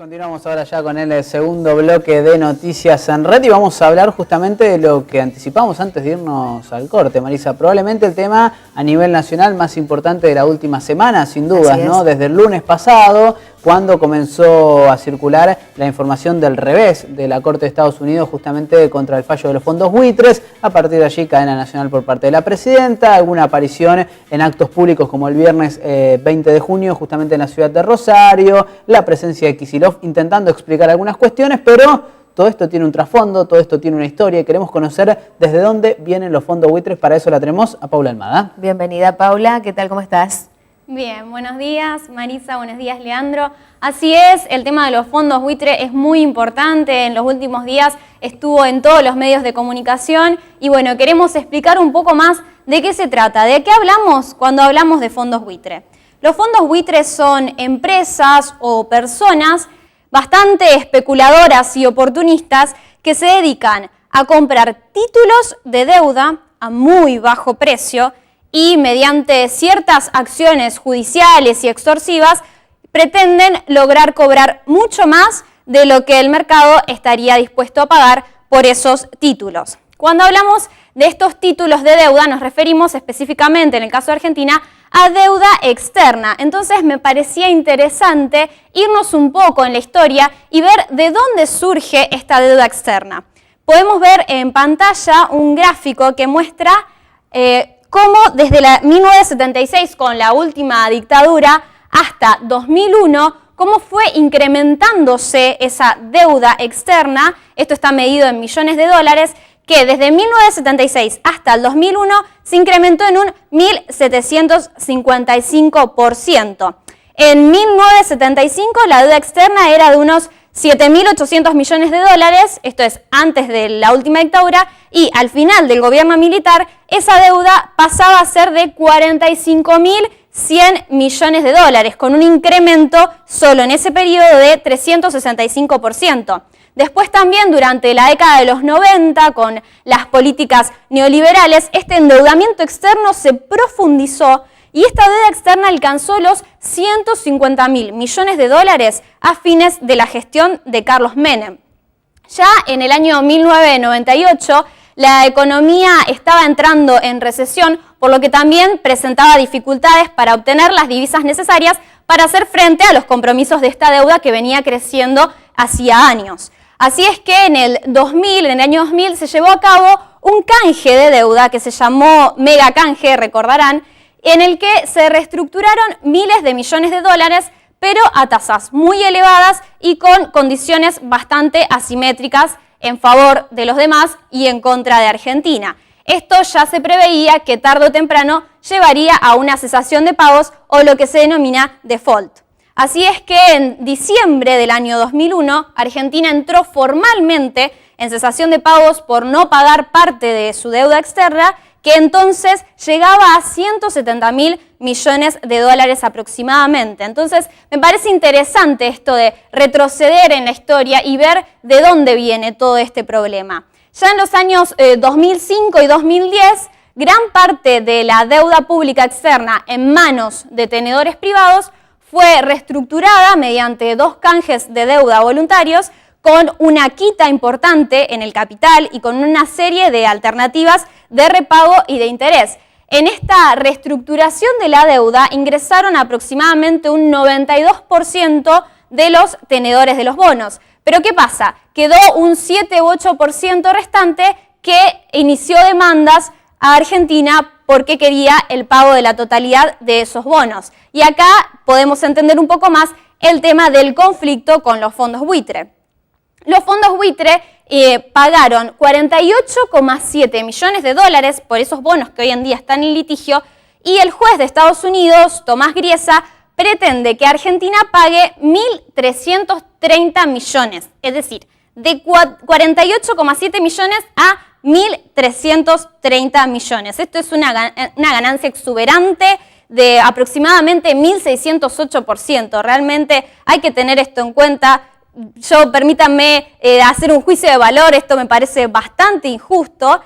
Continuamos ahora ya con el segundo bloque de Noticias en Red y vamos a hablar justamente de lo que anticipamos antes de irnos al corte, Marisa. Probablemente el tema a nivel nacional más importante de la última semana, sin dudas, ¿no? Desde el lunes pasado, cuando comenzó a circular la información del revés de la Corte de Estados Unidos justamente contra el fallo de los fondos buitres. A partir de allí, cadena nacional por parte de la presidenta, alguna aparición en actos públicos como el viernes 20 de junio, justamente en la ciudad de Rosario, la presencia de Kicillof intentando explicar algunas cuestiones, pero todo esto tiene un trasfondo, todo esto tiene una historia y queremos conocer desde dónde vienen los fondos buitres. Para eso la tenemos a Paula Almada. Bienvenida, Paula. ¿Qué tal? ¿Cómo estás? Bien, buenos días Marisa, buenos días Leandro. Así es, el tema de los fondos buitre es muy importante, en los últimos días estuvo en todos los medios de comunicación y bueno, queremos explicar un poco más de qué se trata, de qué hablamos cuando hablamos de fondos buitre. Los fondos buitres son empresas o personas bastante especuladoras y oportunistas que se dedican a comprar títulos de deuda a muy bajo precio y mediante ciertas acciones judiciales y extorsivas pretenden lograr cobrar mucho más de lo que el mercado estaría dispuesto a pagar por esos títulos. Cuando hablamos de estos títulos de deuda nos referimos específicamente, en el caso de Argentina, a deuda externa. Entonces me parecía interesante irnos un poco en la historia y ver de dónde surge esta deuda externa. Podemos ver en pantalla un gráfico que muestra cómo desde 1976, con la última dictadura, hasta 2001, cómo fue incrementándose esa deuda externa. Esto está medido en millones de dólares, que desde 1976 hasta el 2001 se incrementó en un 1.755%. En 1975 la deuda externa era de unos 7.800 millones de dólares, esto es antes de la última dictadura, y al final del gobierno militar esa deuda pasaba a ser de 45.100 millones de dólares, con un incremento solo en ese periodo de 365%. Después también durante la década de los 90, con las políticas neoliberales, este endeudamiento externo se profundizó y esta deuda externa alcanzó los 150.000 millones de dólares a fines de la gestión de Carlos Menem. Ya en el año 1998, la economía estaba entrando en recesión, por lo que también presentaba dificultades para obtener las divisas necesarias para hacer frente a los compromisos de esta deuda que venía creciendo hacía años. Así es que en el año 2000, se llevó a cabo un canje de deuda que se llamó mega canje, recordarán, en el que se reestructuraron miles de millones de dólares, pero a tasas muy elevadas y con condiciones bastante asimétricas en favor de los demás y en contra de Argentina. Esto ya se preveía que tarde o temprano llevaría a una cesación de pagos o lo que se denomina default. Así es que en diciembre del año 2001, Argentina entró formalmente en cesación de pagos por no pagar parte de su deuda externa, que entonces llegaba a 170.000 millones de dólares aproximadamente. Entonces me parece interesante esto de retroceder en la historia y ver de dónde viene todo este problema. Ya en los años 2005 y 2010, gran parte de la deuda pública externa en manos de tenedores privados fue reestructurada mediante dos canjes de deuda voluntarios con una quita importante en el capital y con una serie de alternativas de repago y de interés. En esta reestructuración de la deuda ingresaron aproximadamente un 92% de los tenedores de los bonos. Pero ¿qué pasa? Quedó un 7 u 8% restante que inició demandas a Argentina porque quería el pago de la totalidad de esos bonos. Y acá podemos entender un poco más el tema del conflicto con los fondos buitre. Los fondos buitre pagaron 48,7 millones de dólares por esos bonos que hoy en día están en litigio y el juez de Estados Unidos, Tomás Griesa, pretende que Argentina pague 1.330 millones, es decir, de 48,7 millones a 1.330 millones. Esto es una ganancia exuberante de aproximadamente 1.608%. Realmente hay que tener esto en cuenta. Permítanme hacer un juicio de valor, esto me parece bastante injusto.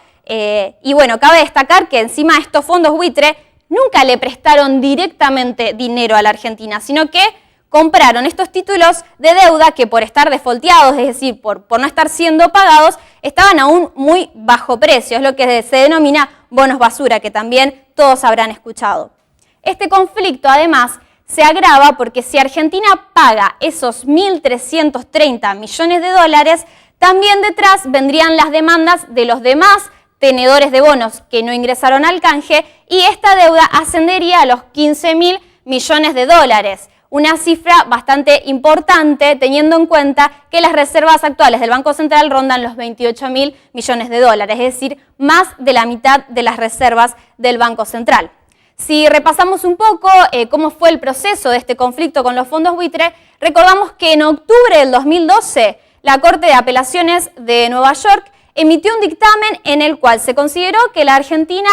Y bueno, cabe destacar que encima estos fondos buitre nunca le prestaron directamente dinero a la Argentina, sino que compraron estos títulos de deuda que por estar defolteados, es decir, por no estar siendo pagados, estaban a un muy bajo precio. Es lo que se denomina bonos basura, que también todos habrán escuchado. Este conflicto, además, se agrava porque si Argentina paga esos 1.330 millones de dólares, también detrás vendrían las demandas de los demás tenedores de bonos que no ingresaron al canje y esta deuda ascendería a los 15.000 millones de dólares. Una cifra bastante importante teniendo en cuenta que las reservas actuales del Banco Central rondan los 28.000 millones de dólares, es decir, más de la mitad de las reservas del Banco Central. Si repasamos un poco cómo fue el proceso de este conflicto con los fondos buitre, recordamos que en octubre del 2012 la Corte de Apelaciones de Nueva York emitió un dictamen en el cual se consideró que la Argentina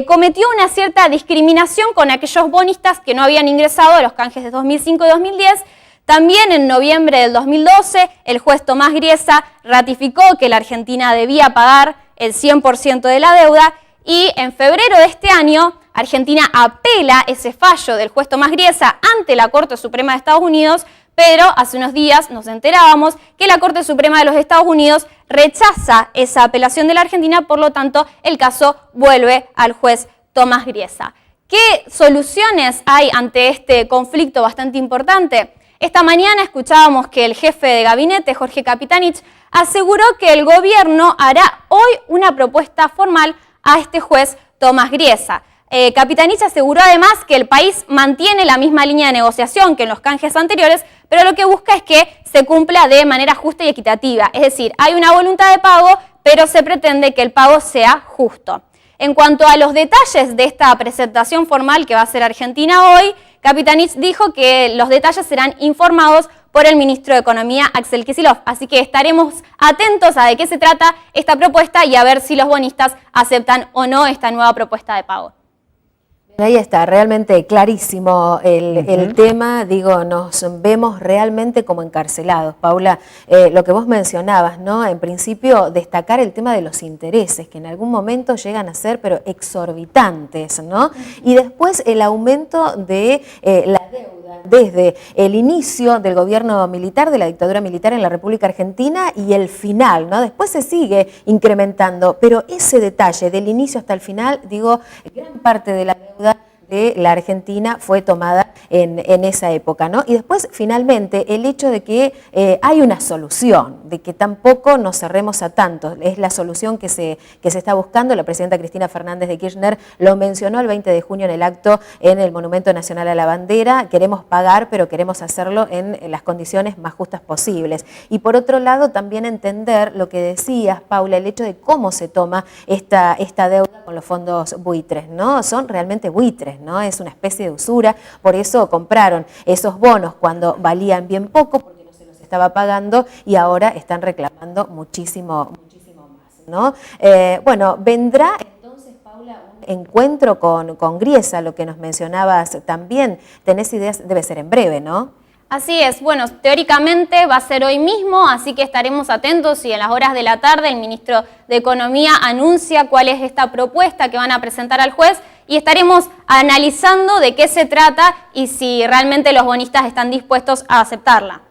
cometió una cierta discriminación con aquellos bonistas que no habían ingresado a los canjes de 2005 y 2010. También en noviembre del 2012 el juez Tomás Griesa ratificó que la Argentina debía pagar el 100% de la deuda y en febrero de este año Argentina apela ese fallo del juez Tomás Griesa ante la Corte Suprema de Estados Unidos, pero hace unos días nos enterábamos que la Corte Suprema de los Estados Unidos rechaza esa apelación de la Argentina, por lo tanto el caso vuelve al juez Tomás Griesa. ¿Qué soluciones hay ante este conflicto bastante importante? Esta mañana escuchábamos que el jefe de gabinete, Jorge Capitanich, aseguró que el gobierno hará hoy una propuesta formal a este juez Tomás Griesa. Capitanich aseguró además que el país mantiene la misma línea de negociación que en los canjes anteriores, pero lo que busca es que se cumpla de manera justa y equitativa. Es decir, hay una voluntad de pago, pero se pretende que el pago sea justo. En cuanto a los detalles de esta presentación formal que va a hacer Argentina hoy, Capitanich dijo que los detalles serán informados por el ministro de Economía, Axel Kicillof. Así que estaremos atentos a de qué se trata esta propuesta y a ver si los bonistas aceptan o no esta nueva propuesta de pago. Ahí está, realmente clarísimo el tema, digo, nos vemos realmente como encarcelados. Paula, lo que vos mencionabas, ¿no? En principio, destacar el tema de los intereses, que en algún momento llegan a ser, pero exorbitantes, ¿no? Y después el aumento de la deuda desde el inicio del gobierno militar, de la dictadura militar en la República Argentina y el final, ¿no? Después se sigue incrementando, pero ese detalle del inicio hasta el final, digo, gran parte de la deuda de la Argentina fue tomada en esa época, ¿no? Y después, finalmente, el hecho de que hay una solución, de que tampoco nos cerremos a tanto, es la solución que se está buscando. La presidenta Cristina Fernández de Kirchner lo mencionó el 20 de junio en el acto en el Monumento Nacional a la Bandera: queremos pagar, pero queremos hacerlo en las condiciones más justas posibles. Y por otro lado, también entender lo que decías, Paula, el hecho de cómo se toma esta deuda con los fondos buitres, ¿no? Son realmente buitres, ¿no? Es una especie de usura, por eso compraron esos bonos cuando valían bien poco, porque no se los estaba pagando y ahora están reclamando muchísimo más, ¿no? Bueno, vendrá entonces, Paula, un encuentro con Griesa, lo que nos mencionabas también. ¿Tenés ideas? Debe ser en breve, ¿no? Así es, bueno, teóricamente va a ser hoy mismo, así que estaremos atentos y en las horas de la tarde el ministro de Economía anuncia cuál es esta propuesta que van a presentar al juez y estaremos analizando de qué se trata y si realmente los bonistas están dispuestos a aceptarla.